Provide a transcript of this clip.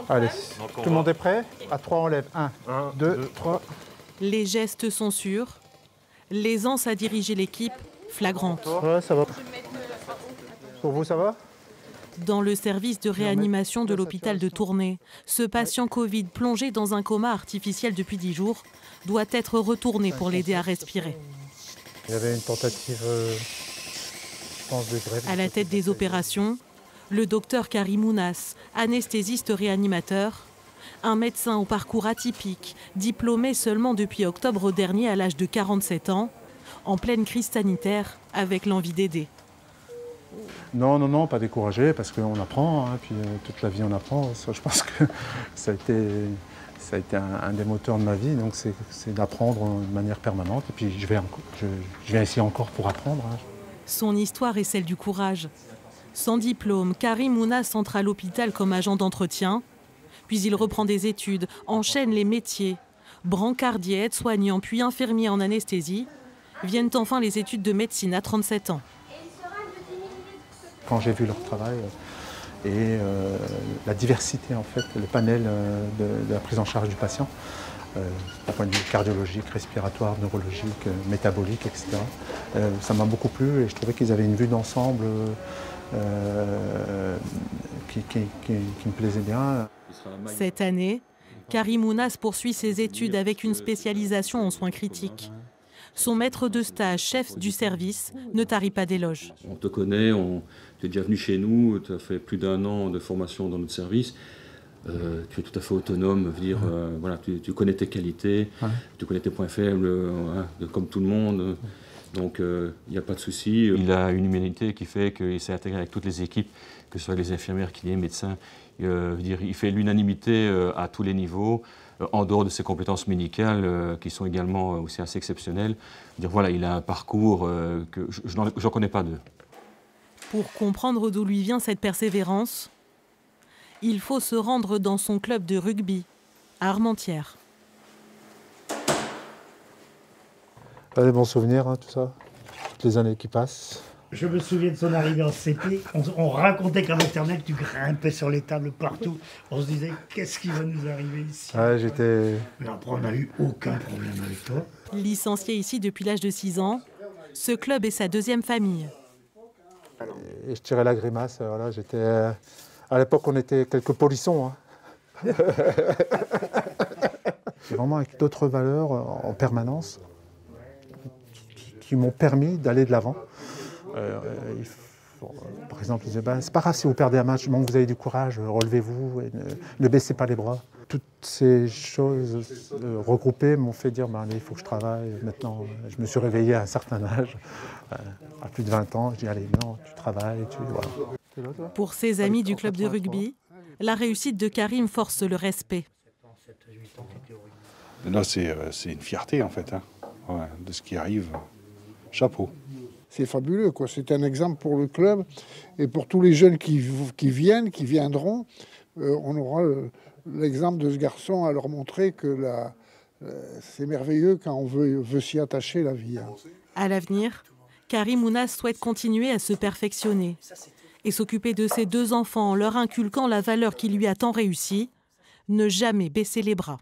Allez, tout le monde est prêt? À 3, on lève. 1, 2, 3. Les gestes sont sûrs. L'aisance à diriger l'équipe, flagrante. Ouais, ça va. Pour vous, ça va? Dans le service de réanimation de l'hôpital de Tournai, ce patient Covid plongé dans un coma artificiel depuis 10 jours doit être retourné pour l'aider à respirer. Il y avait une tentative, je pense, de grève. À la tête des opérations, le docteur Karim Ounas, anesthésiste réanimateur, un médecin au parcours atypique, diplômé seulement depuis octobre dernier à l'âge de 47 ans, en pleine crise sanitaire, avec l'envie d'aider. Non, pas découragé, parce qu'on apprend, hein, puis toute la vie on apprend. Ça, je pense que ça a été un des moteurs de ma vie, donc c'est d'apprendre de manière permanente. Et puis je viens ici encore pour apprendre. Hein. Son histoire est celle du courage. Sans diplôme, Karim Ounas entre à l'hôpital comme agent d'entretien. Puis il reprend des études, enchaîne les métiers. Brancardier, aide-soignant, puis infirmier en anesthésie. Viennent enfin les études de médecine à 37 ans. Quand j'ai vu leur travail et la diversité, en fait, le panel de la prise en charge du patient, d'un point de vue cardiologique, respiratoire, neurologique, métabolique, etc., ça m'a beaucoup plu et je trouvais qu'ils avaient une vue d'ensemble qui me plaisait bien. Cette année, Karim Ounas poursuit ses études avec une spécialisation en soins critiques. Son maître de stage, chef du service, ne tarit pas d'éloges. On te connaît, tu es déjà venu chez nous, tu as fait plus d'1 an de formation dans notre service. Tu es tout à fait autonome, voilà, tu connais tes qualités, tu connais tes points faibles, comme tout le monde. Donc il n'y a pas de souci. Il a une humanité qui fait qu'il s'est intégré avec toutes les équipes, que ce soit les infirmières, kinés, médecins. Il fait l'unanimité à tous les niveaux, en dehors de ses compétences médicales, qui sont également aussi assez exceptionnelles. Voilà, il a un parcours que je n'en connais pas deux. Pour comprendre d'où lui vient cette persévérance, il faut se rendre dans son club de rugby, à Armentières. Pas des bons souvenirs, hein, tout ça, toutes les années qui passent. Je me souviens de son arrivée en CP, on racontait qu'en maternelle, tu grimpais sur les tables partout. On se disait, qu'est-ce qui va nous arriver ici? Mais après, on n'a eu aucun problème avec toi. Licencié ici depuis l'âge de 6 ans, ce club est sa deuxième famille. Et je tirais la grimace, voilà, à l'époque, on était quelques polissons. Hein. C'est vraiment avec d'autres valeurs en permanence qui m'ont permis d'aller de l'avant. Par exemple, ils disaient, c'est pas grave si vous perdez un match, bon, vous avez du courage, relevez-vous, et ne baissez pas les bras. Toutes ces choses regroupées m'ont fait dire, allez, il faut que je travaille. Maintenant, je me suis réveillé à un certain âge, à plus de 20 ans, je dis, allez, non, tu travailles, voilà. Pour ses amis du club de rugby, la réussite de Karim force le respect. Là, c'est une fierté, en fait, hein, de ce qui arrive. Chapeau. C'est fabuleux, quoi. C'est un exemple pour le club et pour tous les jeunes qui viendront. On aura l'exemple de ce garçon à leur montrer que c'est merveilleux quand on veut s'y attacher, la vie. Hein. À l'avenir, Karim Ounas souhaite continuer à se perfectionner et s'occuper de ses 2 enfants en leur inculquant la valeur qui lui a tant réussi, ne jamais baisser les bras.